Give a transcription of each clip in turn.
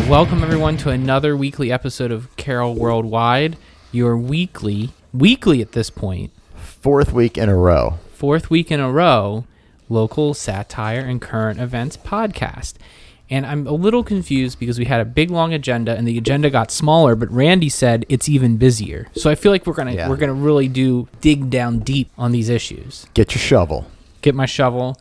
Welcome everyone to another weekly episode of Carroll Worldwide, your weekly at this point, fourth week in a row, local satire and current events podcast. And I'm a little confused because we had a big long agenda and the agenda got smaller, but Randy said it's even busier. So I feel like we're gonna really dig down deep on these issues. Get your shovel. Get my shovel.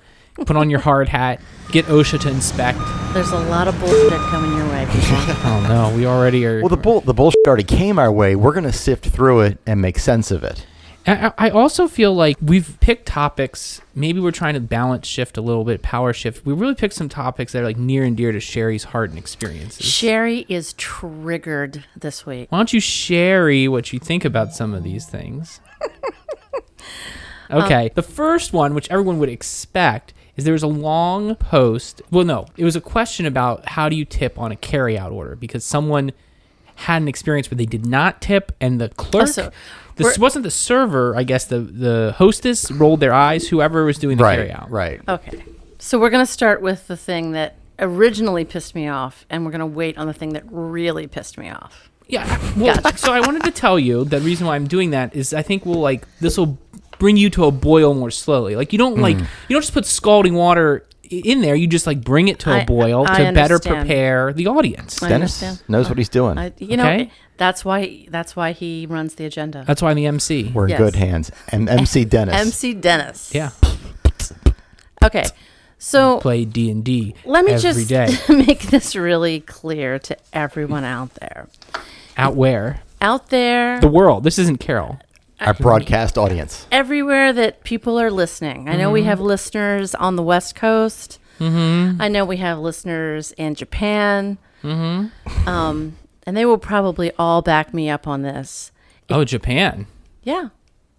Put on your hard hat. Get OSHA to inspect. There's a lot of bullshit coming your way, people. Oh no, we already are. Well, the bullshit already came our way. We're gonna sift through it and make sense of it. I also feel like we've picked topics. Maybe we're trying to balance shift a little bit, power shift. We really picked some topics that are like near and dear to Sherri's heart and experiences. Sherri is triggered this week. Why don't you Sherri what you think about some of these things? Okay, the first one, which everyone would expect, is there was a long post. Well, no, it was a question about how do you tip on a carryout order because someone had an experience where they did not tip and the clerk, this wasn't the server, I guess the hostess rolled their eyes, whoever was doing the carryout. Right. Okay, so we're going to start with the thing that originally pissed me off, and we're going to wait on the thing that really pissed me off. Yeah, well, so I wanted to tell you the reason why I'm doing that is I think this will bring you to a boil more slowly. Like you don't just put scalding water in there. You just like bring it to a boil to better prepare the audience. Dennis knows what he's doing. That's why he runs the agenda. That's why I'm the MC. We're in good hands. And MC Dennis. MC Dennis. Yeah. Okay. So play D&D let me every just day. Make this really clear to everyone out there. Out where? Out there. The world. This isn't Carroll. Our broadcast audience. Everywhere that people are listening. I know we have listeners on the West Coast. Mm-hmm. I know we have listeners in Japan. Mm-hmm. And they will probably all back me up on this. Japan. Yeah.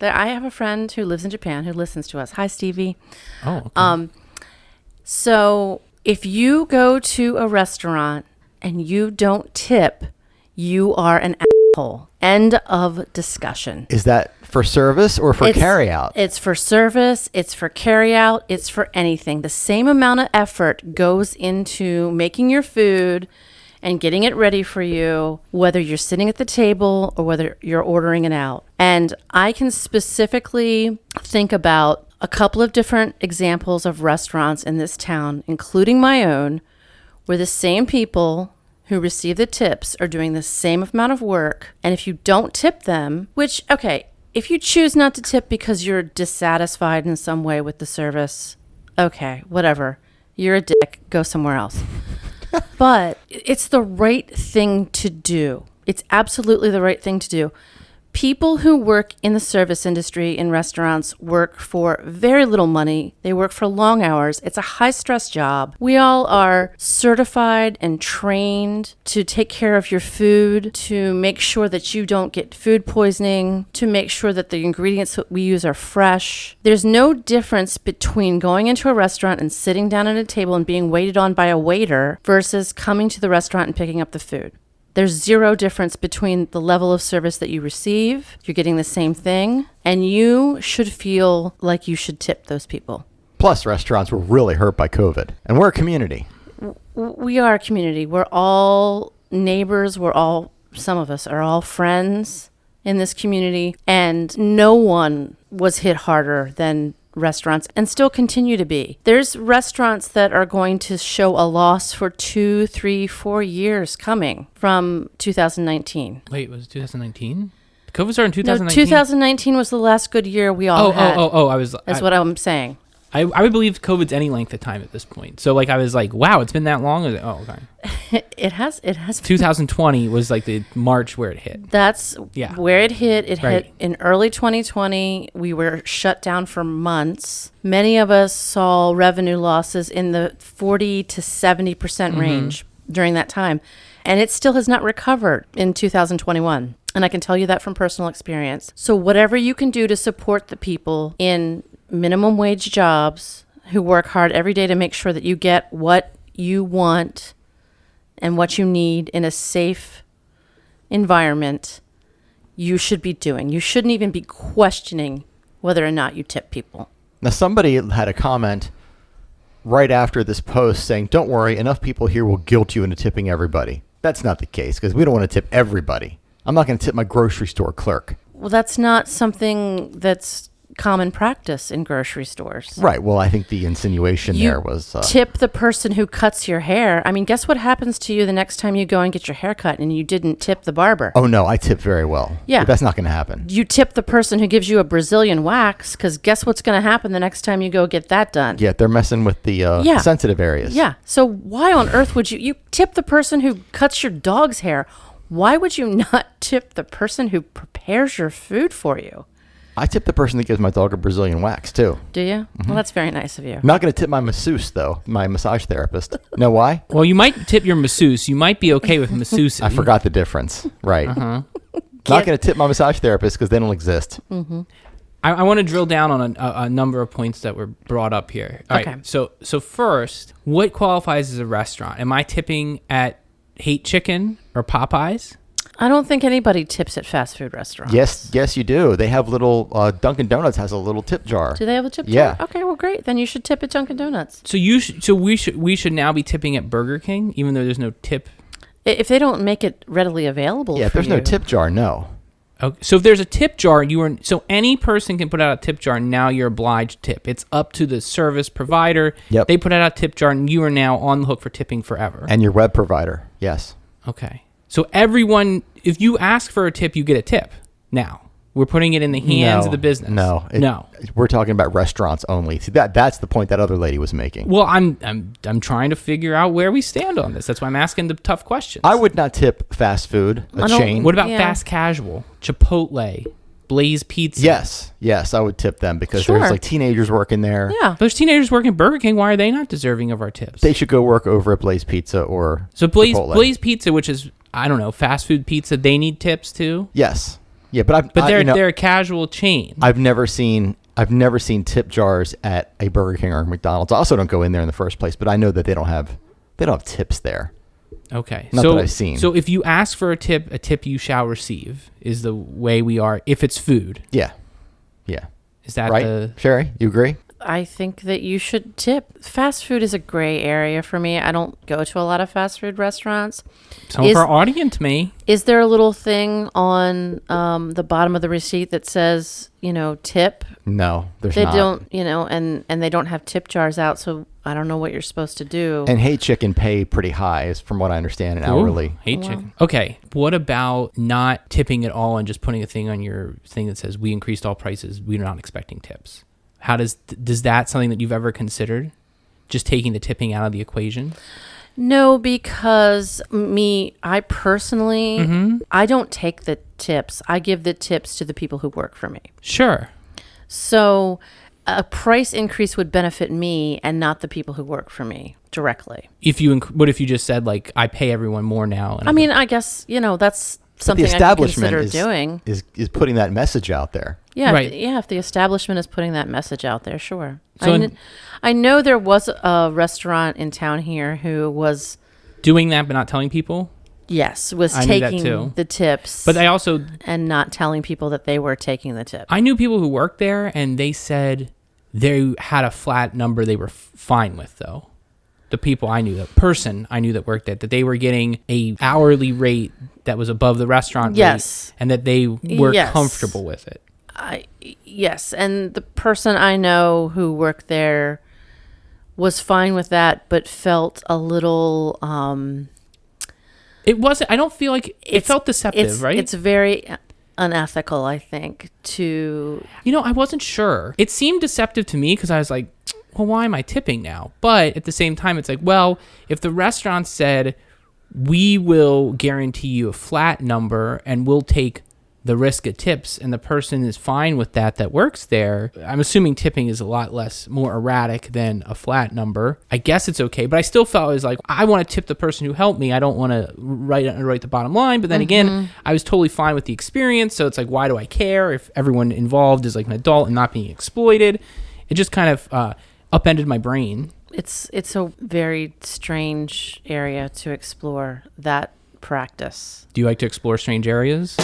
I have a friend who lives in Japan who listens to us. Hi, Stevie. Oh, okay. So if you go to a restaurant and you don't tip, you are an asshole. End of discussion. Is that for service or for carryout? It's for service. It's for carryout. It's for anything. The same amount of effort goes into making your food and getting it ready for you, whether you're sitting at the table or whether you're ordering it out. And I can specifically think about a couple of different examples of restaurants in this town, including my own, where the same people who receive the tips are doing the same amount of work. And if you don't tip them, if you choose not to tip because you're dissatisfied in some way with the service, okay, whatever. You're a dick. Go somewhere else. But it's the right thing to do. It's absolutely the right thing to do. People who work in the service industry in restaurants work for very little money. They work for long hours. It's a high-stress job. We all are certified and trained to take care of your food, to make sure that you don't get food poisoning, to make sure that the ingredients that we use are fresh. There's no difference between going into a restaurant and sitting down at a table and being waited on by a waiter versus coming to the restaurant and picking up the food. There's zero difference between the level of service that you receive. You're getting the same thing, and you should feel like you should tip those people. Plus, restaurants were really hurt by COVID, and we're a community. We are a community. We're all neighbors. Some of us are all friends in this community, and no one was hit harder than restaurants and still continue to be. There's restaurants that are going to show a loss for 2, 3, 4 years coming from 2019. Wait, was it 2019? COVID started in 2019? No, 2019 was the last good year we all had. That's what I'm saying. I would believe COVID's any length of time at this point. So I was like, wow, it's been that long? Okay. It has. 2020 was like the March where it hit. That's where it hit. It hit in early 2020. We were shut down for months. Many of us saw revenue losses in the 40 to 70% range during that time. And it still has not recovered in 2021. And I can tell you that from personal experience. So whatever you can do to support the people in minimum wage jobs who work hard every day to make sure that you get what you want and what you need in a safe environment, you should be doing. You shouldn't even be questioning whether or not you tip people. Now, somebody had a comment right after this post saying, don't worry, enough people here will guilt you into tipping everybody. That's not the case because we don't want to tip everybody. I'm not going to tip my grocery store clerk. Well, that's not something that's common practice in grocery stores. Right. Well, I think the insinuation there was... tip the person who cuts your hair. I mean, guess what happens to you the next time you go and get your hair cut and you didn't tip the barber? Oh, no, I tip very well. Yeah. But that's not going to happen. You tip the person who gives you a Brazilian wax, because guess what's going to happen the next time you go get that done? Yeah, they're messing with the sensitive areas. Yeah. So why on earth would you tip the person who cuts your dog's hair? Why would you not tip the person who prepares your food for you? I tip the person that gives my dog a Brazilian wax, too. Do you? Mm-hmm. Well, that's very nice of you. I'm not going to tip my masseuse, though, my massage therapist. Know why? Well, you might tip your masseuse. You might be okay with masseuse. I forgot the difference. Right. Not going to tip my massage therapist because they don't exist. Mm-hmm. I want to drill down on a number of points that were brought up here. All okay. right. So first, what qualifies as a restaurant? Am I tipping at Hate Chicken or Popeyes? I don't think anybody tips at fast food restaurants. Yes, you do. They have little Dunkin' Donuts has a little tip jar. Do they have a tip jar? Yeah. Okay, well, great. Then you should tip at Dunkin' Donuts. So we should now be tipping at Burger King, even though there's no tip. If they don't make it readily available. Yeah, if there's no tip jar, no. Okay. So if there's a tip jar, so any person can put out a tip jar. And now you're obliged to tip. It's up to the service provider. Yep. They put out a tip jar, and you are now on the hook for tipping forever. And your web provider, yes. Okay. So everyone, if you ask for a tip, you get a tip. Now we're putting it in the hands of the business. No. We're talking about restaurants only. See, that's the point that other lady was making. Well, I'm trying to figure out where we stand on this. That's why I'm asking the tough questions. I would not tip fast food, a chain. What about fast casual? Chipotle, Blaze Pizza. Yes, I would tip them because there's like teenagers working there. Yeah. There's teenagers working at Burger King. Why are they not deserving of our tips? They should go work over at Blaze Pizza or Chipotle. Blaze Pizza, which is, I don't know, fast food pizza, they need tips too? Yes. Yeah, but they're a casual chain. I've never seen tip jars at a Burger King or McDonald's. I also don't go in there in the first place, but I know that they don't have tips there. Okay. Not that I've seen. So if you ask for a tip you shall receive is the way we are if it's food. Yeah. Is that right? Sherri, you agree? I think that you should tip. Fast food is a gray area for me. I don't go to a lot of fast food restaurants. Some of our audience may. Is there a little thing on the bottom of the receipt that says, tip? No, there's they not. They don't, and they don't have tip jars out, so I don't know what you're supposed to do. And Hate Chicken pay pretty high, is from what I understand, hourly. Hate Chicken. Okay, what about not tipping at all and just putting a thing on your thing that says, we increased all prices, we're not expecting tips? How does that something that you've ever considered? Just taking the tipping out of the equation? No, because I personally, I don't take the tips. I give the tips to the people who work for me. Sure. So a price increase would benefit me and not the people who work for me directly. What if you just said, like, I pay everyone more now? And I guess, that's something I can consider doing. Is putting that message out there. Yeah, right. If the establishment is putting that message out there, sure. So I know there was a restaurant in town here who was doing that but not telling people. Yes, was taking the tips. But and not telling people that they were taking the tip. I knew people who worked there, and they said they had a flat number they were fine with, though. The people I knew, the person I knew that worked at, that they were getting a hourly rate that was above the restaurant rate, and that they were comfortable with it. Yes, and the person I know who worked there was fine with that, but felt a little... It wasn't... I don't feel like... It felt deceptive, right? It's very unethical, I think, to... I wasn't sure. It seemed deceptive to me because I was like, well, why am I tipping now? But at the same time, it's like, well, if the restaurant said, we will guarantee you a flat number and we'll take the risk of tips, and the person is fine with that works there, I'm assuming tipping is a lot more erratic than a flat number. I guess it's okay, but I still felt it was like, I want to tip the person who helped me. I don't want to write the bottom line. But then again, I was totally fine with the experience. So it's like, why do I care if everyone involved is like an adult and not being exploited? It just kind of upended my brain. It's a very strange area to explore, that practice. Do you like to explore strange areas?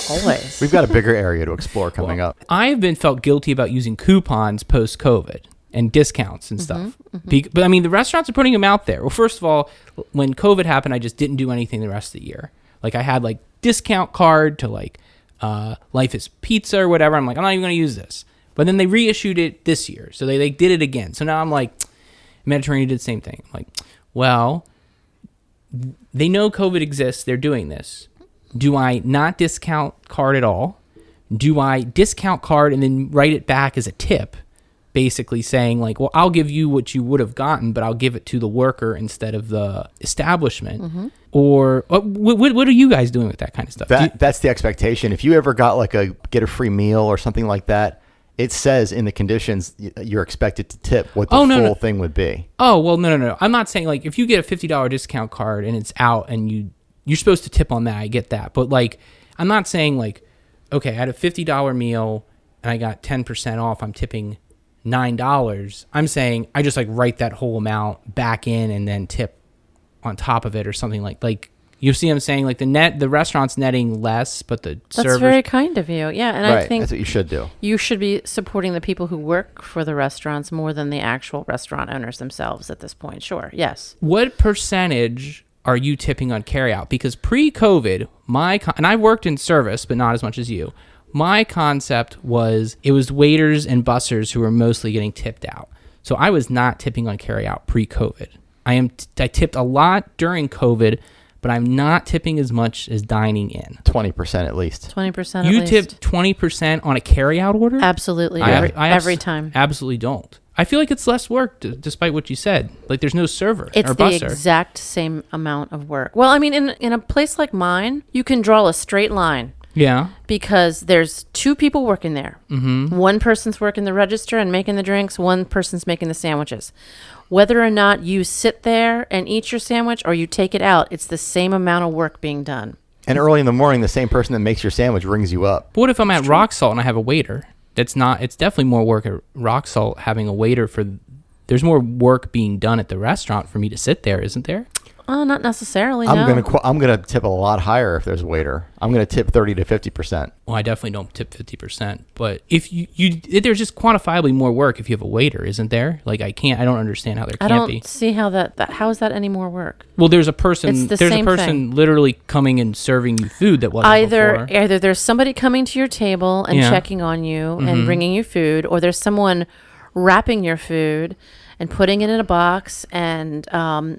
Always. We've got a bigger area to explore coming up. I've been felt guilty about using coupons post-COVID. and discounts and stuff. But I mean, the restaurants are putting them out there. Well, first of all, when COVID happened, I just didn't do anything the rest of the year. Like I had like discount card to like Life is Pizza or whatever. I'm like, I'm not even going to use this. But then they reissued it this year. So they did it again. So now I'm like, Mediterranean did the same thing. I'm like, well, they know COVID exists. They're doing this. Do I not discount card at all? Do I discount card and then write it back as a tip? Basically saying like, well, I'll give you what you would have gotten, but I'll give it to the worker instead of the establishment. Or what are you guys doing with that kind of stuff? That's the expectation. If you ever got like get a free meal or something like that, it says in the conditions you're expected to tip what the full thing would be. Oh, well, no. I'm not saying like if you get a $50 discount card and it's out and you're supposed to tip on that, I get that. But like, I'm not saying like, okay, I had a $50 meal and I got 10% off, I'm tipping $9. I'm saying I just like write that whole amount back in and then tip on top of it or something like you see I'm saying like the restaurant's netting less, but the servers. That's very kind of you. Yeah, and Right, I think that's what you should do. you should be supporting the people who work for the restaurants more than the actual restaurant owners themselves at this point. Sure, yes. What percentage are you tipping on carryout? Because pre-COVID, and I worked in service, but not as much as you. My concept was it was waiters and bussers who were mostly getting tipped out. So I was not tipping on carryout pre-COVID. I tipped a lot during COVID, but I'm not tipping as much as dining in. 20% at least. 20% You at least. tipped 20% on a carryout order? Absolutely. I Every time. Absolutely don't. I feel like it's less work, despite what you said. Like there's no server It's or the busser. exact same amount of work. Well, I mean, in a place like mine, you can draw a straight line. Yeah. Because there's two people working there. One person's working the register and making the drinks. One person's making the sandwiches. Whether or not you sit there and eat your sandwich or you take it out, it's the same amount of work being done. And early in the morning, the same person that makes your sandwich rings you up. But what if I'm at Rock Salt and I have a waiter? It's definitely more work at Rock Salt having a waiter there's more work being done at the restaurant for me to sit there, isn't there? Not necessarily. I'm gonna tip a lot higher if there's a waiter. I'm gonna tip 30 to 50%. Well, I definitely don't tip 50%. But if there's just quantifiably more work if you have a waiter, isn't there? Like I don't understand how there can't be. I don't see how how is that any more work? Well, there's a person. It's the there's same a person thing. Literally coming and serving you food that wasn't before. Either there's somebody coming to your table and checking on you and bringing you food, or there's someone wrapping your food and putting it in a box and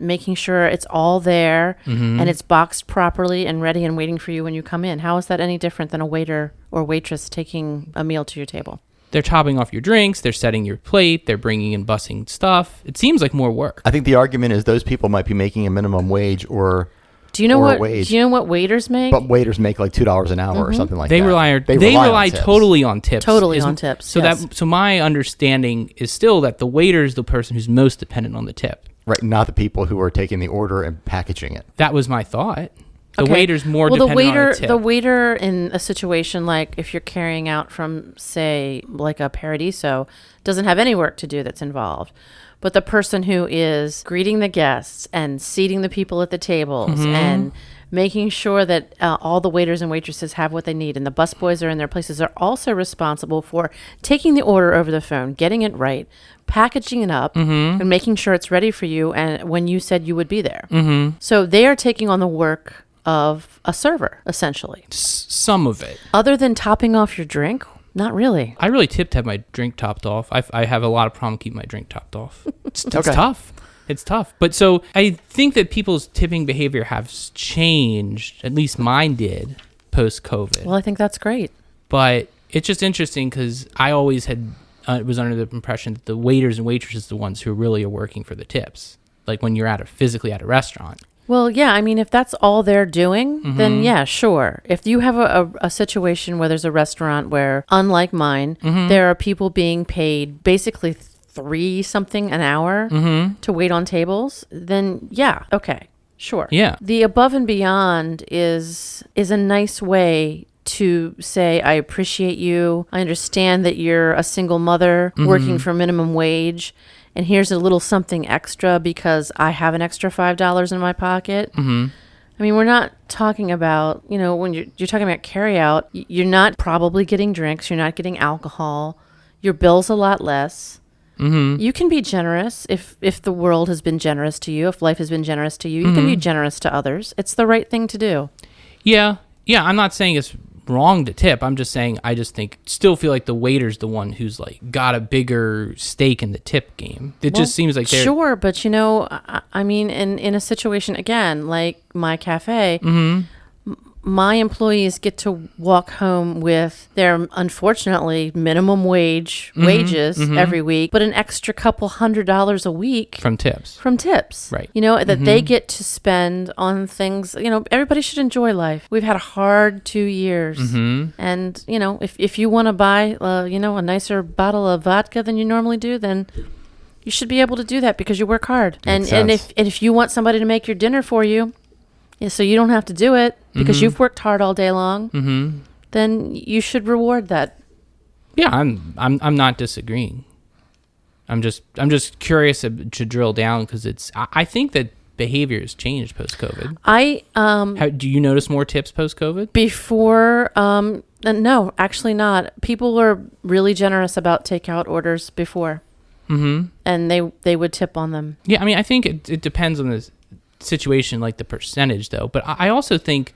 making sure it's all there and it's boxed properly and ready and waiting for you when you come in. How is that any different than a waiter or waitress taking a meal to your table? They're topping off your drinks. They're setting your plate. They're bringing and bussing stuff. It seems like more work. I think the argument is those people might be making a minimum wage or Do you know what waiters make? But waiters make like $2 an hour or something like They that. rely totally on tips. Totally on tips. So yes. so my understanding is still that the waiter is the person who's most dependent on the tip. Right, not the people who are taking the order and packaging it. That was my thought. The Okay. waiter's more dependent on a tip. The waiter in a situation like if you're carrying out from, say, like a Paradiso, doesn't have any work to do that's involved. But the person who is greeting the guests and seating the people at the tables and making sure that all the waiters and waitresses have what they need and the busboys are in their places are also responsible for taking the order over the phone, getting it right, packaging it up, and making sure it's ready for you and when you said you would be there. So they are taking on the work of a server, essentially. Some of it. Other than topping off your drink, not really. I really tipped to have my drink topped off. I have a lot of problem keeping my drink topped off. It's tough. It's tough. But so I think that people's tipping behavior has changed. At least mine did post-COVID. Well, I think that's great. But it's just interesting because I always was under the impression that the waiters and waitresses are the ones who really are working for the tips. Like when you're physically at a restaurant. Well, yeah, I mean, if that's all they're doing, then yeah, sure. If you have a situation where there's a restaurant where, unlike mine, there are people being paid basically $3 an hour to wait on tables, then yeah, okay, sure. Yeah. The above and beyond is a nice way to say, I appreciate you. I understand that you're a single mother working for minimum wage. And here's a little something extra because I have an extra $5 in my pocket. I mean, we're not talking about, when you're talking about carry out, you're not probably getting drinks. You're not getting alcohol. Your bill's a lot less. You can be generous if the world has been generous to you, if life has been generous to you. You can be generous to others. It's the right thing to do. Yeah. I'm not saying it's wrong to tip. I'm just saying I still feel like the waiter's the one who's like got a bigger stake in the tip game. It just seems like they're... Sure, but I mean, in a situation, again, like my cafe... My employees get to walk home with their, unfortunately, minimum wages every week, but an extra couple $100 a week from tips. Right. That they get to spend on things. Everybody should enjoy life. We've had a hard 2 years. And, if you want to buy, a nicer bottle of vodka than you normally do, then you should be able to do that because you work hard. And if you want somebody to make your dinner for you, so you don't have to do it because you've worked hard all day long, then you should reward that. Yeah, I'm not disagreeing. I'm just curious to drill down because I think that behavior has changed post COVID. Do you notice more tips post COVID? Before, no, actually not. People were really generous about takeout orders before, and they would tip on them. Yeah, I mean, I think it depends on the situation, like the percentage though, but I also think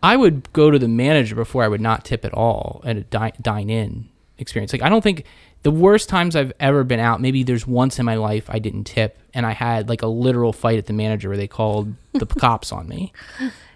I would go to the manager before I would not tip at all at a dine-in experience. Like I don't think the worst times I've ever been out, maybe there's once in my life I didn't tip and I had like a literal fight at the manager where they called the cops on me.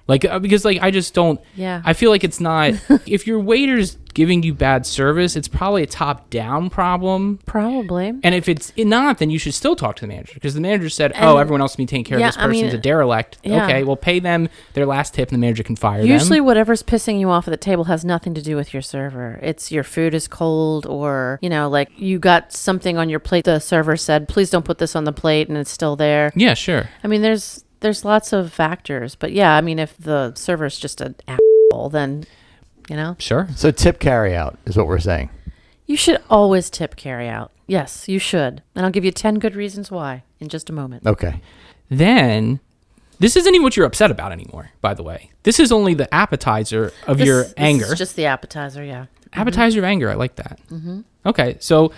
Like, because like I just don't, I feel like it's not, if your waiter's giving you bad service, it's probably a top-down problem. Probably. And if it's not, then you should still talk to the manager because the manager said, everyone else can be taking care of this person's a derelict. Yeah. Okay, well, pay them their last tip and the manager can fire them. Usually whatever's pissing you off at the table has nothing to do with your server. It's your food is cold or, like you got something on your plate. The server said, please don't put this on the plate and it's still there. Yeah, sure. I mean, there's lots of factors, but I mean, if the server's just an asshole, then, Sure. So tip carry out is what we're saying. You should always tip carry out. Yes, you should. And I'll give you 10 good reasons why in just a moment. Okay. Then, this isn't even what you're upset about anymore, by the way. This is only the appetizer of your anger. It's just the appetizer, yeah. Appetizer of anger, I like that. Okay, so,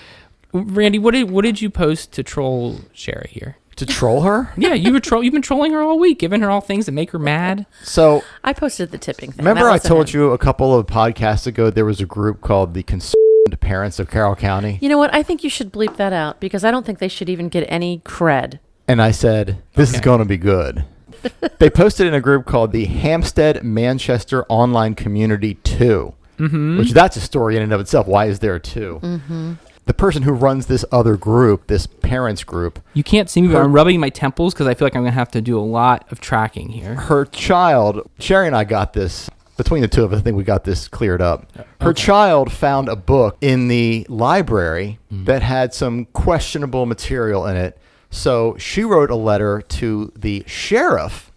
Randy, what did you post to troll Sherri here? To troll her? Yeah, you've been trolling her all week, giving her all things that make her mad. So I posted the tipping thing. Remember I told you a couple of podcasts ago there was a group called the Concerned Parents of Carroll County? You know what? I think you should bleep that out because I don't think they should even get any cred. And I said, this is going to be good. They posted in a group called the Hampstead Manchester Online Community 2, which that's a story in and of itself. Why is there a 2? The person who runs this other group, this parents group. You can't see me, but I'm rubbing my temples because I feel like I'm going to have to do a lot of tracking here. Her child, Sherri and I got this, between the two of us, I think we got this cleared up. Her child found a book in the library that had some questionable material in it. So she wrote a letter to the sheriff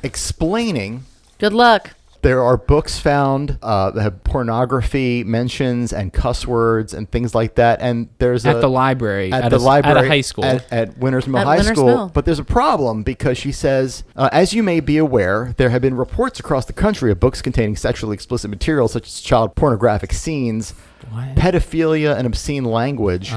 explaining. Good luck. There are books found that have pornography mentions and cuss words and things like that. And there's at the library at a high school at Winters Mill High School. But there's a problem because she says, as you may be aware, there have been reports across the country of books containing sexually explicit material such as child pornographic scenes, pedophilia, and obscene language,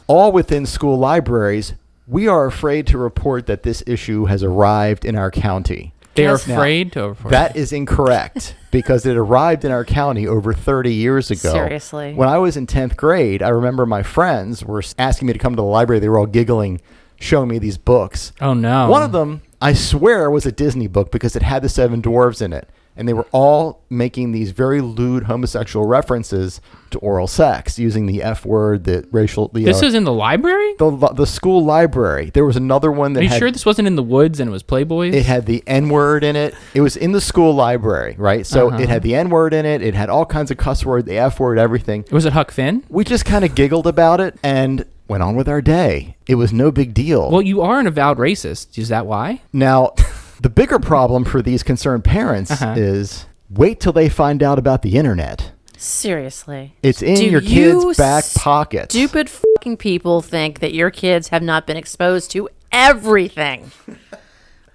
all within school libraries. We are afraid to report that this issue has arrived in our county. They're afraid to report. That is incorrect because it arrived in our county over 30 years ago. Seriously. When I was in 10th grade, I remember my friends were asking me to come to the library. They were all giggling, showing me these books. Oh, no. One of them, I swear, was a Disney book because it had the 7 dwarves in it. And they were all making these very lewd homosexual references to oral sex, using the F word, the racial... This is in the library? The school library. There was another one that Are you sure this wasn't in the woods and it was Playboys? It had the N-word in it. It was in the school library, right? So it had the N-word in it. It had all kinds of cuss word, the F word, everything. Was it Huck Finn? We just kind of giggled about it and went on with our day. It was no big deal. Well, you are an avowed racist. Is that why? Now... The bigger problem for these concerned parents is wait till they find out about the internet. Seriously. It's in your kids' back pocket. Stupid fucking people think that your kids have not been exposed to everything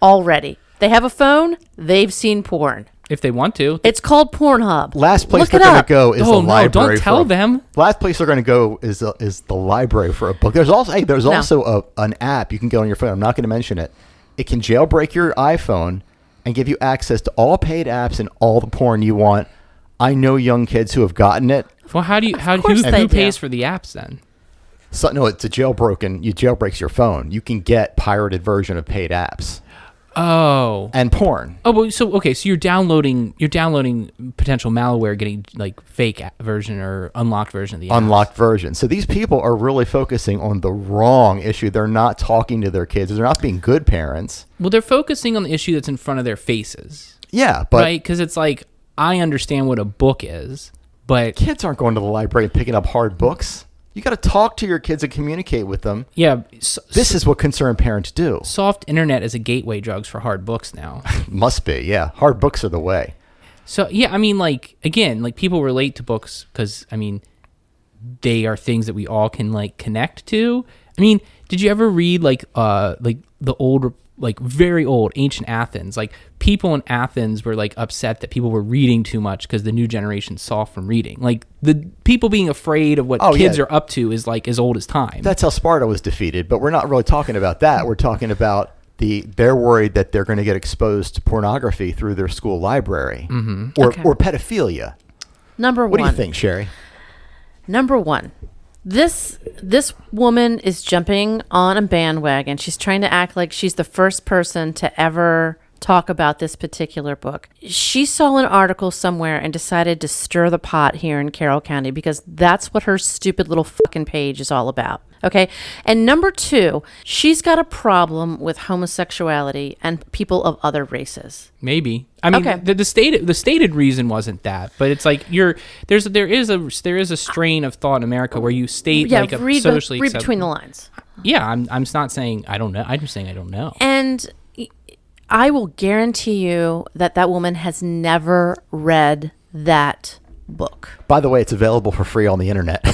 already. They have a phone, they've seen porn. if they want to. It's called Pornhub. Last place Look they're going to go is the library. Don't tell them. Last place they're going to go is the library for a book. There's also an app you can get on your phone. I'm not going to mention it. It can jailbreak your iPhone and give you access to all paid apps and all the porn you want. I know young kids who have gotten it. Well, who pays for the apps then? So, no, it's a jailbroken. You jailbreaks your phone. You can get pirated version of paid apps. Oh. And porn. Oh, well, so you're downloading potential malware, getting like fake version or unlocked version of the apps. Unlocked version. So these people are really focusing on the wrong issue. They're not talking to their kids. They're not being good parents. Well, they're focusing on the issue that's in front of their faces. Yeah, but right, because it's like, I understand what a book is, but kids aren't going to the library and picking up hard books. You got to talk to your kids and communicate with them. Yeah. This is what concerned parents do. Soft internet is a gateway drugs for hard books now. Must be, yeah. Hard books are the way. So, yeah, I mean, like, again, like, people relate to books because, I mean, they are things that we all can, like, connect to. I mean, did you ever read, like the old, like, very old ancient Athens? Like, people in Athens were, like, upset that people were reading too much because the new generation saw from reading. Like, the people being afraid of what kids are up to is, like, as old as time. That's how Sparta was defeated, but we're not really talking about that. We're talking about they're worried that they're going to get exposed to pornography through their school library or pedophilia. Number one. What do you think, Sherri? Number one. This woman is jumping on a bandwagon. She's trying to act like she's the first person to ever talk about this particular book. She saw an article somewhere and decided to stir the pot here in Carroll County because that's what her stupid little fucking page is all about. Okay? And number two, she's got a problem with homosexuality and people of other races. Maybe. I mean, the stated reason wasn't that, but it's like there is a strain of thought in America where you state like a socially read between the lines. Yeah, I'm not saying I don't know. I'm just saying I don't know. And I will guarantee you that woman has never read that book. By the way, it's available for free on the internet.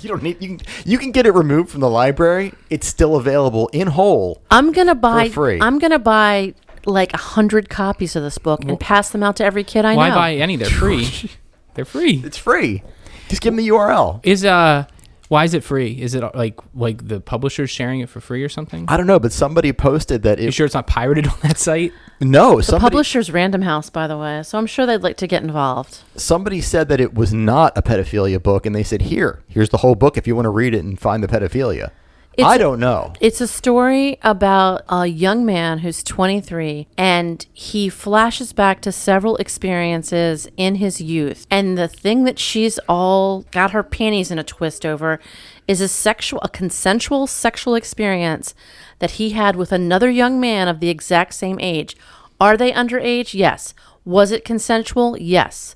You can get it removed from the library. It's still available in whole. I'm gonna buy for free. I'm gonna buy like 100 copies of this book and pass them out to every kid I know. Why buy any? They're free. They're free. It's free. Just give them the URL. Why is it free? Is it like the publisher's sharing it for free or something? I don't know, but somebody posted that. You sure it's not pirated on that site? No, the publisher's Random House, by the way. So I'm sure they'd like to get involved. Somebody said that it was not a pedophilia book, and they said, here's the whole book if you want to read it and find the pedophilia. I don't know. It's a story about a young man who's 23, and he flashes back to several experiences in his youth. And the thing that she's all got her panties in a twist over is a consensual sexual experience that he had with another young man of the exact same age. Are they underage? Yes. Was it consensual? Yes.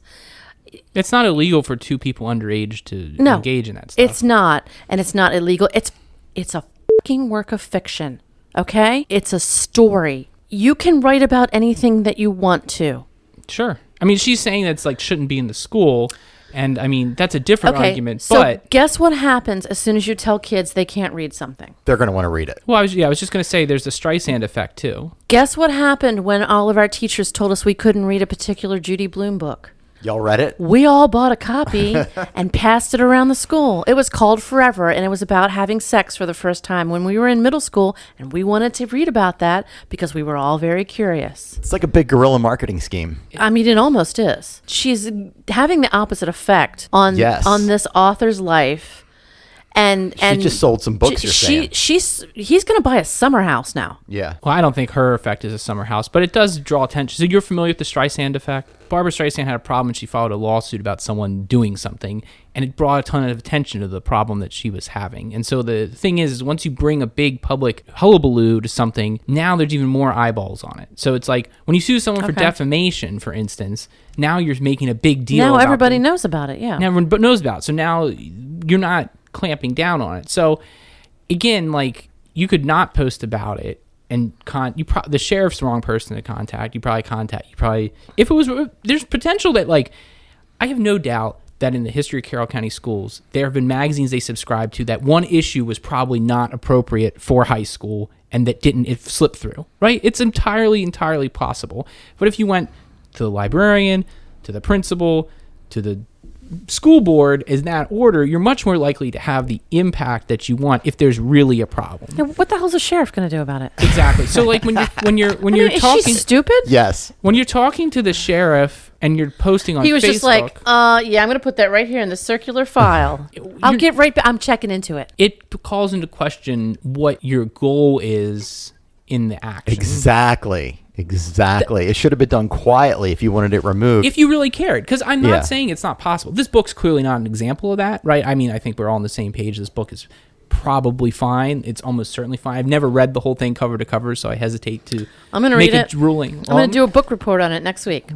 It's not illegal for two people underage to engage in that stuff. It's not, and it's not illegal. It's a fucking work of fiction, okay? It's a story. You can write about anything that you want to. Sure. I mean, she's saying that's like shouldn't be in the school, and I mean, that's a different argument. So but guess what happens as soon as you tell kids they can't read something? They're going to want to read it. Well, I was just going to say there's the Streisand effect, too. Guess what happened when all of our teachers told us we couldn't read a particular Judy Blume book? Y'all read it? We all bought a copy and passed it around the school. It was called Forever, and it was about having sex for the first time when we were in middle school, and we wanted to read about that because we were all very curious. It's like a big guerrilla marketing scheme. I mean, it almost is. She's having the opposite effect on this author's life. And she just sold some books, you're saying. He's going to buy a summer house now. Yeah. Well, I don't think her effect is a summer house, but it does draw attention. So you're familiar with the Streisand effect? Barbara Streisand had a problem and she filed a lawsuit about someone doing something, and it brought a ton of attention to the problem that she was having. And so the thing is once you bring a big public hullabaloo to something, now there's even more eyeballs on it. So it's like when you sue someone for defamation, for instance, now you're making a big deal. Now everybody knows about it, yeah. Now everyone knows about it. So now you're not clamping down on it. So again, like, you could not post about it, and the sheriff's the wrong person to contact. If it was, there's potential that, like, I have no doubt that in the history of Carroll County schools, there have been magazines they subscribed to that one issue was probably not appropriate for high school, and that it slipped through, right? It's entirely possible. But if you went to the librarian, to the principal, to the school board in that order, you're much more likely to have the impact that you want if there's really a problem. Yeah, what the hell's a sheriff going to do about it? Exactly. So like when you're is talking, she stupid? Yes. when you're talking to the sheriff and you're posting on Facebook, He was just like, yeah, I'm going to put that right here in the circular file. I'll get right back. I'm checking into it. it calls into question what your goal is in the action. Exactly. It should have been done quietly if you wanted it removed. If you really cared, because I'm not saying it's not possible. This book's clearly not an example of that, right? I mean, I think we're all on the same page. This book is probably fine. It's almost certainly fine. I've never read the whole thing cover to cover, so I hesitate to I'm going to make read it. a ruling. I'm going to do a book report on it next week.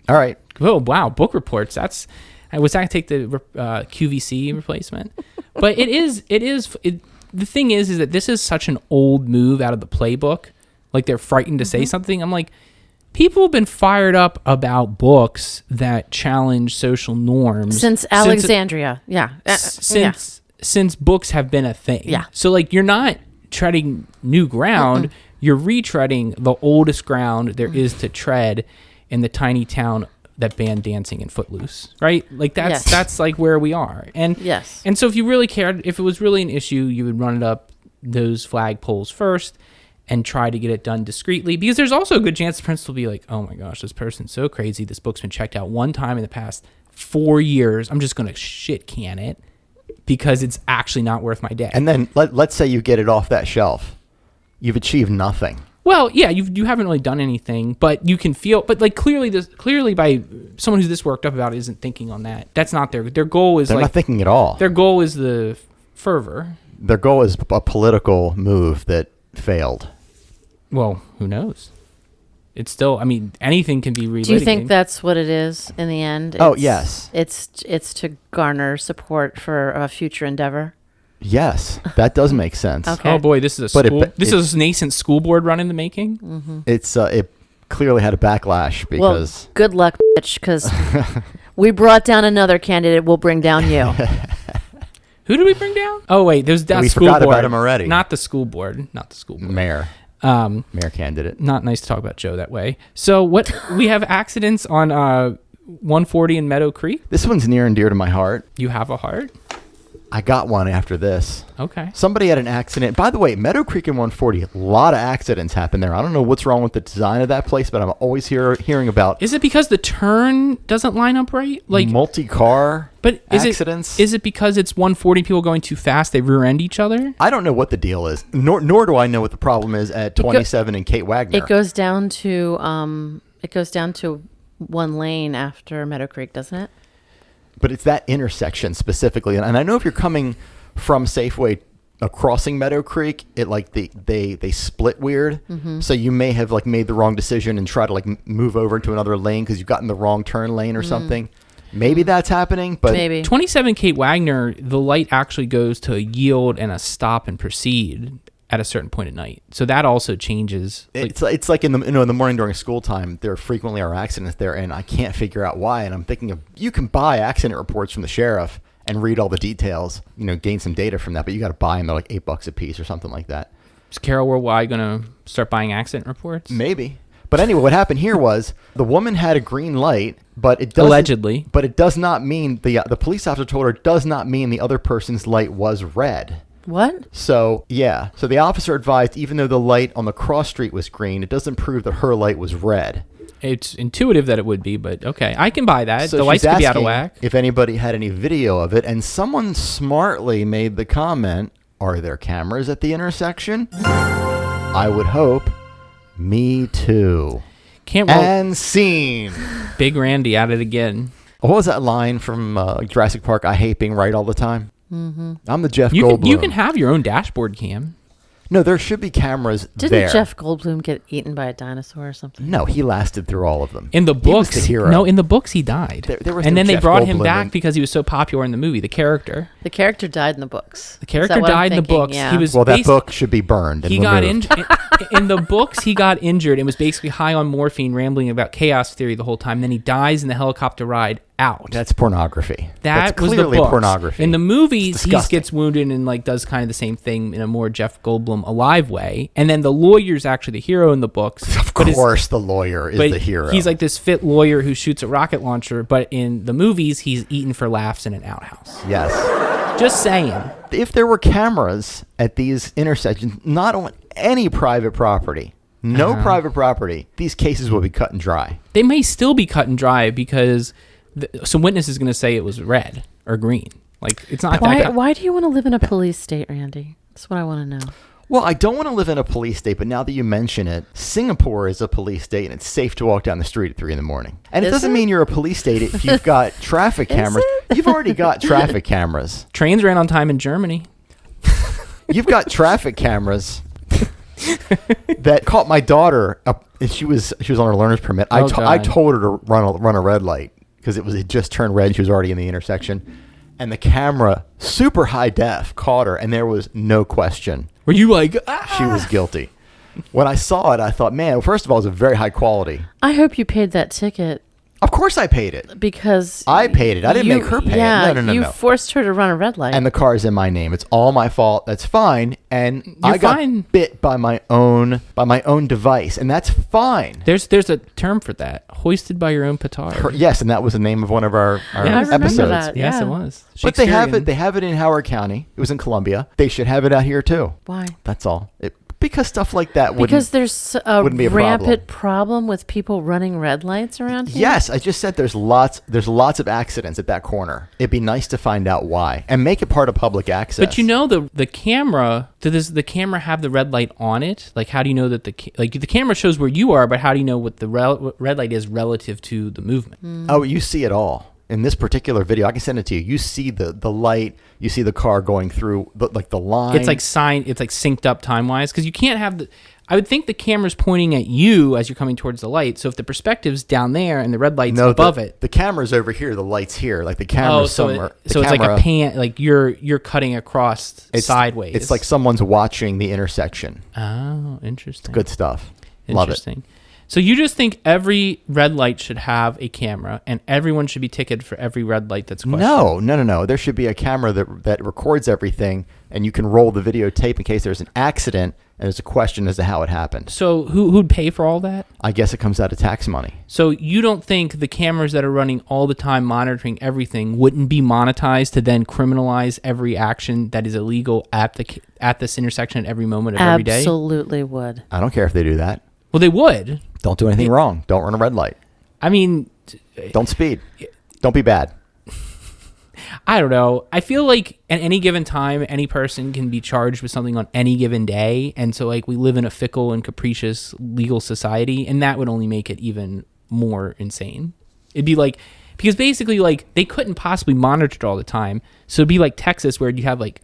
All right. Oh, wow. Book reports. I was going to take the QVC replacement. But the thing is that this is such an old move out of the playbook. Like they're frightened to say something. I'm like, people have been fired up about books that challenge social norms Since Alexandria. since books have been a thing. Yeah. So like you're not treading new ground. You're retreading the oldest ground there is to tread in the tiny town that banned dancing in Footloose, right? Like that's like where we are. And and so if you really cared, if it was really an issue, you would run it up those flagpoles first and try to get it done discreetly, because there's also a good chance the principal will be like, oh my gosh, this person's so crazy. This book's been checked out one time in the past 4 years. I'm just going to shit can it because it's actually not worth my day. And then let's say you get it off that shelf. You've achieved nothing. Well, yeah, you haven't really done anything, but you can feel, but like clearly by someone who's this worked up about it isn't thinking on that. That's not their goal is They're not thinking at all. Their goal is the fervor. Their goal is a political move that failed. Well, who knows? It's still, I mean, anything can be relitigated. Do you think that's what it is in the end? Yes. It's to garner support for a future endeavor? Yes, that does make sense. Okay. Oh boy, this is this is a nascent school board run in the making. Mm-hmm. It clearly had a backlash because... Well, good luck, bitch, because we brought down another candidate. We'll bring down you. Who did we bring down? Oh wait, there's that we school forgot board. about him already. Not the school board. Mayor candidate. Not nice to talk about Joe that way. So what we have accidents on 140 in Meadow Creek. This one's near and dear to my heart. You have a heart? I got one after this. Okay. Somebody had an accident. By the way, Meadow Creek and 140, a lot of accidents happen there. I don't know what's wrong with the design of that place, but I'm always hearing about... Is it because the turn doesn't line up right? Like multi-car accidents? Is it because it's 140 people going too fast, they rear-end each other? I don't know what the deal is, nor do I know what the problem is at 27 and Kate Wagner. It goes down to one lane after Meadow Creek, doesn't it? But it's that intersection specifically, and I know if you're coming from Safeway crossing Meadow Creek, it like they split weird. Mm-hmm. So you may have like made the wrong decision and try to like move over into another lane because you got in the wrong turn lane or something. Maybe that's happening, but maybe 27 Kate Wagner, the light actually goes to a yield and a stop and proceed at a certain point at night. So that also changes. It's like in the morning during school time, there frequently are accidents there, and I can't figure out why. And I'm thinking of, you can buy accident reports from the sheriff and read all the details, gain some data from that, but you got to buy them. They're like $8 a piece or something like that. Is Carroll Worldwide going to start buying accident reports? Maybe. But anyway, what happened here was the woman had a green light, but it doesn't, allegedly. But it does not mean the police officer told her it does not mean the other person's light was red. What? So, yeah. So the officer advised even though the light on the cross street was green, it doesn't prove that her light was red. It's intuitive that it would be, but okay. I can buy that. So the lights could be out of whack. If anybody had any video of it, and someone smartly made the comment, are there cameras at the intersection? I would hope. Me too. And scene. Big Randy at it again. What was that line from Jurassic Park? I hate being right all the time. Mm-hmm. I'm the Jeff Goldblum. You can have your own dashboard cam. No, there should be cameras there. Didn't Jeff Goldblum get eaten by a dinosaur or something? No, he lasted through all of them. In the books, he was the hero. No, in the books he died. And then they brought him back because he was so popular in the movie. The character died in the books. The character died in the books. Yeah. He was that book should be burned. And he got injured. In the books, he got injured and was basically high on morphine, rambling about chaos theory the whole time. Then he dies in the helicopter ride out. That's pornography. That's clearly was the books. pornography. In the movies, he gets wounded and like does kind of the same thing in a more Jeff Goldblum alive way. And then the lawyer's actually the hero in the books. Of course, the lawyer is the hero. He's like this fit lawyer who shoots a rocket launcher, but in the movies, he's eaten for laughs in an outhouse. Yes. Just saying. If there were cameras at these intersections, not on any private property, private property, these cases will be cut and dry. They may still be cut and dry because some witness is going to say it was red or green. Like, it's not Why do you want to live in a police state, Randy? That's what I want to know. Well, I don't want to live in a police state, but now that you mention it, Singapore is a police state, and it's safe to walk down the street at 3 a.m. And it doesn't mean you're a police state if you've got traffic cameras. You've already got traffic cameras. Trains ran on time in Germany. You've got traffic cameras that caught my daughter up. She was on her learner's permit. I told her to run a red light because it just turned red. She was already in the intersection, and the camera, super high def, caught her, and there was no question. Were you like, She was guilty. When I saw it, I thought, man, first of all, it was a very high quality. I hope you paid that ticket. Of course I paid it. Because I paid it. I didn't make her pay it. No. You forced her to run a red light. And the car is in my name. It's all my fault. That's fine. And I got bit by my own device, and that's fine. There's a term for that. Hoisted by your own petard. Yes, and that was the name of one of our episodes. That, yes, it was. But they have it in Howard County. It was in Columbia. They should have it out here too. Why? That's all. Because stuff like that because there's a rampant problem with people running red lights around here. Yes, I just said there's lots of accidents at that corner. It'd be nice to find out why and make it part of public access. But the camera, does the camera have the red light on it? Like, how do you know that the camera shows where you are, but how do you know what the red light is relative to the movement? Oh, you see it all. In this particular video, I can send it to you. You see the light. You see the car going through the line. It's like synced up time wise because you can't have I would think the camera's pointing at you as you're coming towards the light. So if the perspective's down there and the red light's above it, the camera's over here. The light's here. Like the camera's somewhere. It's like a pan. Like you're cutting across sideways. It's like someone's watching the intersection. Oh, interesting. It's good stuff. Interesting. Love it. So you just think every red light should have a camera and everyone should be ticketed for every red light that's questioned? No. There should be a camera that records everything and you can roll the videotape in case there's an accident and there's a question as to how it happened. So who'd pay for all that? I guess it comes out of tax money. So you don't think the cameras that are running all the time monitoring everything wouldn't be monetized to then criminalize every action that is illegal at this intersection at every moment of every day? Absolutely would. I don't care if they do that. Well, they would. Don't do anything wrong. Don't run a red light. I mean... Don't speed. Don't be bad. I don't know. I feel like at any given time, any person can be charged with something on any given day. And so, like, we live in a fickle and capricious legal society, and that would only make it even more insane. It'd be like... Because basically, like, they couldn't possibly monitor it all the time. So it'd be like Texas where you have, like,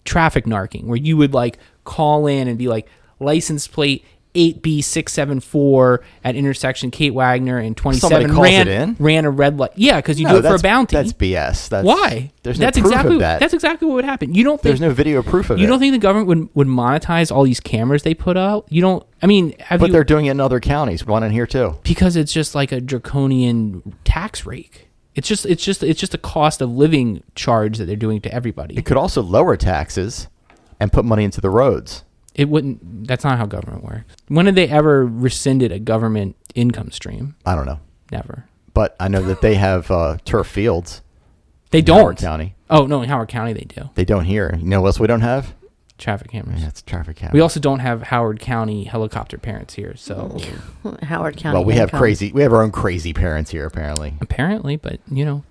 traffic narking, where you would, like, call in and be like, license plate 8B674 at intersection Kate Wagner and 27 ran a red light. Yeah, because you do it for a bounty. That's BS. Why? There's no proof of that. That's exactly what would happen. You don't think there's no video proof of it. You don't think the government would monetize all these cameras they put out? You don't. I mean, but they're doing it in other counties. One in here too. Because it's just like a draconian tax rake. It's just a cost of living charge that they're doing to everybody. It could also lower taxes and put money into the roads. It wouldn't. That's not how government works. When did they ever rescinded a government income stream? I don't know. Never. But I know that they have turf fields. They don't. Howard County. Oh, no, in Howard County they do. They don't here. You know what else we don't have? Traffic cameras. Yeah, it's traffic cameras. We also don't have Howard County helicopter parents here, so... Howard County. Well, we have our own crazy parents here, apparently. Apparently, but,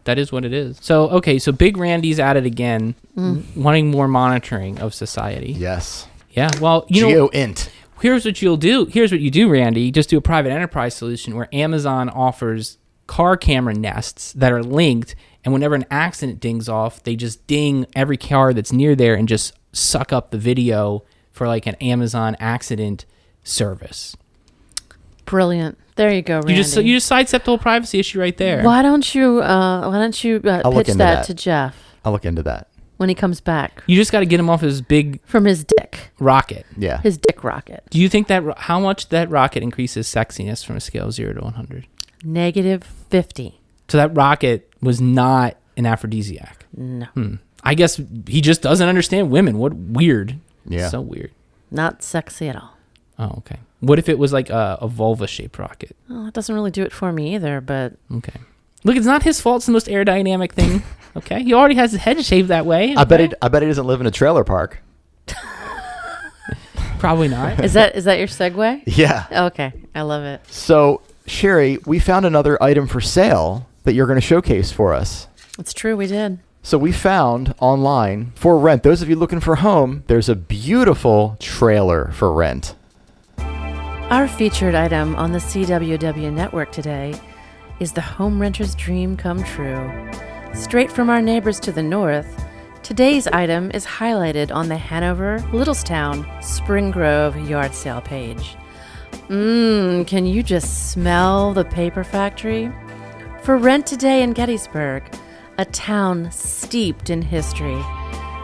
that is what it is. So, okay, so Big Randy's at it again, wanting more monitoring of society. Yes. Yeah, well, GeoInt. Here's what you'll do. Here's what you do, Randy. Just do a private enterprise solution where Amazon offers car camera nests that are linked, and whenever an accident dings off, they just ding every car that's near there and just suck up the video for like an Amazon accident service. Brilliant. There you go, Randy. You just sidestep the whole privacy issue right there. Why don't you pitch that to Jeff? I'll look into that. When he comes back. You just got to get him off his big... From his dick. Rocket. Yeah. His dick rocket. Do you think how much that rocket increases sexiness from a scale of 0 to 100? -50. So that rocket was not an aphrodisiac. No. I guess he just doesn't understand women. What weird. Yeah. So weird. Not sexy at all. Oh, okay. What if it was like a vulva-shaped rocket? Well, it doesn't really do it for me either, but... Okay. Look, it's not his fault. It's the most aerodynamic thing. Okay? He already has his head shaved that way. Okay? I bet he doesn't live in a trailer park. Probably not. Is that your segue? Yeah. Okay. I love it. So, Sherri, we found another item for sale that you're going to showcase for us. It's true. We did. So we found online for rent. Those of you looking for a home, there's a beautiful trailer for rent. Our featured item on the CWW network today is the home renter's dream come true. Straight from our neighbors to the north, today's item is highlighted on the Hanover, Littlestown, Spring Grove yard sale page. Can you just smell the paper factory? For rent today in Gettysburg, a town steeped in history,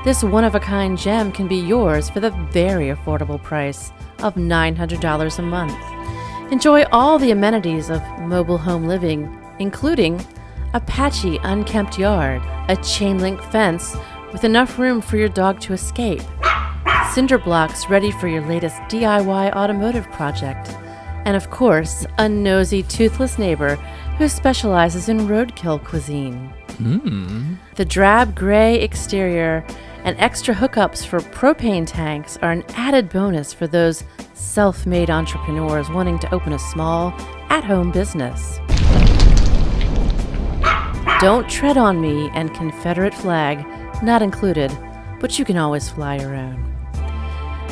this one-of-a-kind gem can be yours for the very affordable price of $900 a month. Enjoy all the amenities of mobile home living, including a patchy, unkempt yard, a chain-link fence with enough room for your dog to escape, cinder blocks ready for your latest DIY automotive project, and of course, a nosy, toothless neighbor who specializes in roadkill cuisine. The drab gray exterior and extra hookups for propane tanks are an added bonus for those self-made entrepreneurs wanting to open a small, at-home business. Don't tread on me and Confederate flag not included, but you can always fly your own.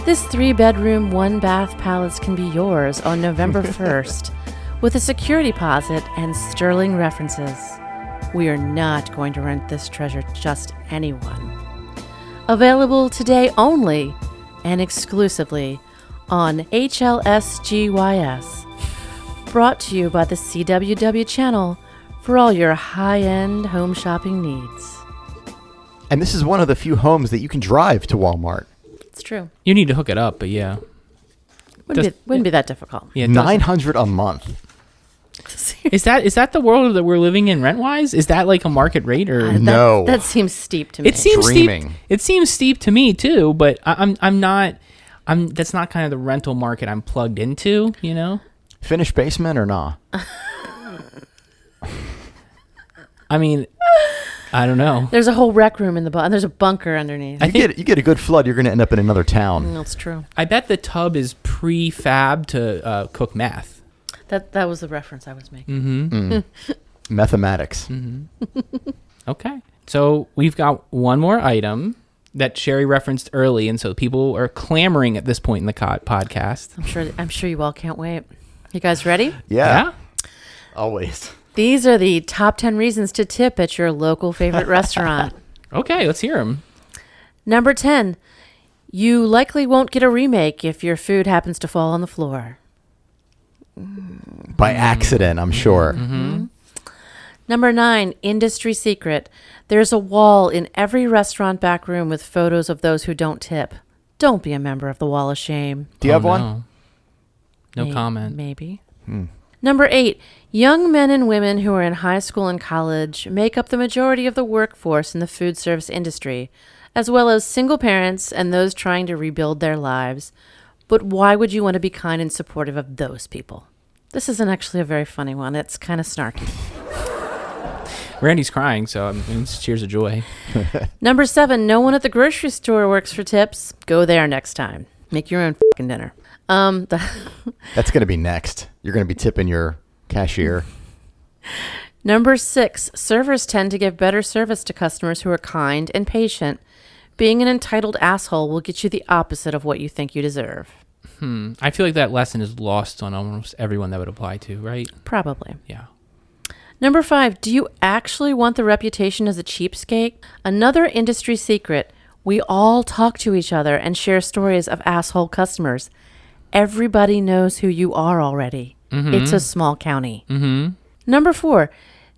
This 3-bedroom, 1-bath palace can be yours on November 1st with a security deposit and sterling references. We are not going to rent this treasure to just anyone. Available today only and exclusively on HLSGYS. Brought to you by the CWW channel for all your high-end home shopping needs. And this is one of the few homes that you can drive to Walmart. It's true. You need to hook it up, but yeah. Wouldn't be that difficult. Yeah, $900 a month. Is that the world that we're living in rent-wise? Is that like a market rate or no? That seems steep to me. It seems Dreaming. steep. It seems steep to me too, but I'm not. That's not kind of the rental market I'm plugged into. You know. Finished basement or nah? I mean, I don't know. There's a whole rec room in the and there's a bunker underneath. You get a good flood, you're going to end up in another town. That's true. I bet the tub is prefab to cook meth. That was the reference I was making. Mathematics. Okay. So we've got one more item that Sherri referenced early, and so people are clamoring at this point in the podcast. I'm sure you all can't wait. You guys ready? Yeah. Always. These are the top 10 reasons to tip at your local favorite restaurant. Okay, let's hear them. Number 10, you likely won't get a remake if your food happens to fall on the floor. By accident, I'm sure. Number 9, industry secret. There's a wall in every restaurant back room with photos of those who don't tip. Don't be a member of the Wall of Shame. Do you have one? No comment. Maybe. Number 8, young men and women who are in high school and college make up the majority of the workforce in the food service industry, as well as single parents and those trying to rebuild their lives. But why would you want to be kind and supportive of those people? This isn't actually a very funny one. It's kind of snarky. Randy's crying, so it's tears of joy. Number 7, no one at the grocery store works for tips. Go there next time. Make your own fucking dinner. That's going to be next. You're going to be tipping your cashier. Number 6, servers tend to give better service to customers who are kind and patient. Being an entitled asshole will get you the opposite of what you think you deserve. I feel like that lesson is lost on almost everyone that would apply to, right? Probably. Yeah. Number 5, do you actually want the reputation as a cheapskate? Another industry secret. We all talk to each other and share stories of asshole customers. Everybody knows who you are already. It's a small county. Number 4,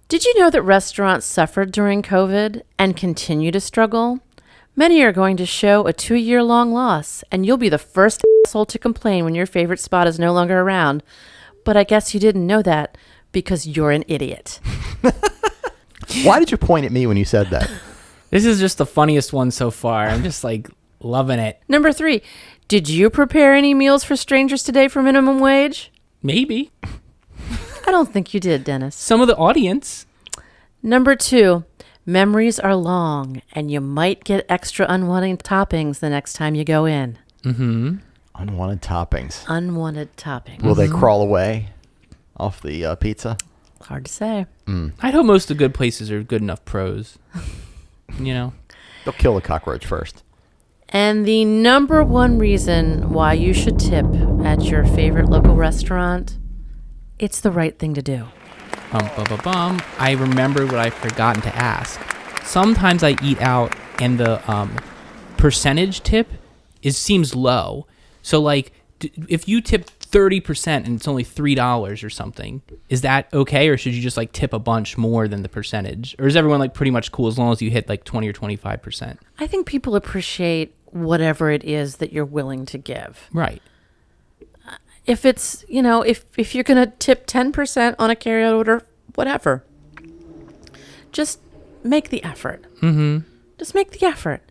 did you know that restaurants suffered during COVID and continue to struggle? Many are going to show a 2-year-long loss, and you'll be the first asshole to complain when your favorite spot is no longer around. But I guess you didn't know that because you're an idiot. Why did you point at me when you said that? This is just the funniest one so far. I'm just like loving it. Number 3, did you prepare any meals for strangers today for minimum wage? Maybe. I don't think you did, Dennis. Some of the audience. Number 2, memories are long, and you might get extra unwanted toppings the next time you go in. Mm-hmm. Unwanted toppings. Unwanted toppings. Will they crawl away off the pizza? Hard to say. I'd hope most of the good places are good enough pros. You know? They'll kill the cockroach first. And the number 1 reason why you should tip at your favorite local restaurant, it's the right thing to do. I remember what I've forgotten to ask. Sometimes I eat out and the percentage tip seems low. So like if you tip 30% and it's only $3 or something, is that okay? Or should you just like tip a bunch more than the percentage? Or is everyone like pretty much cool as long as you hit like 20 or 25%? I think people appreciate whatever it is that you're willing to give. Right. If it's, if you're going to tip 10% on a carryout order, whatever. Just make the effort. Mm-hmm. Just make the effort.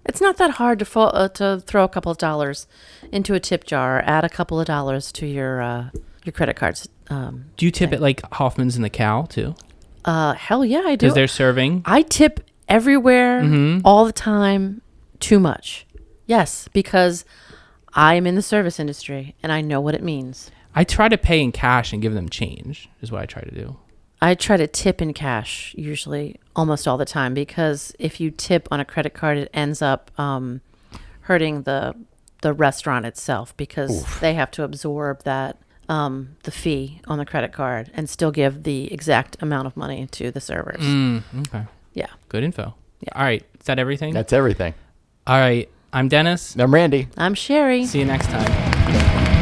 It's not that hard to throw a couple of dollars into a tip jar or add a couple of dollars to your credit cards. Do you tip at like Hoffman's and the Cow too? Hell yeah, I do. Because they're serving? I tip everywhere, all the time, too much. Yes, because I'm in the service industry and I know what it means. I try to pay in cash and give them change is what I try to do. I try to tip in cash usually almost all the time, because if you tip on a credit card, it ends up hurting the restaurant itself, because they have to absorb that the fee on the credit card and still give the exact amount of money to the servers. Okay. Yeah. Good info. Yeah. All right. Is that everything? That's everything. All right. I'm Dennis. I'm Randy. I'm Sherri. See you next time.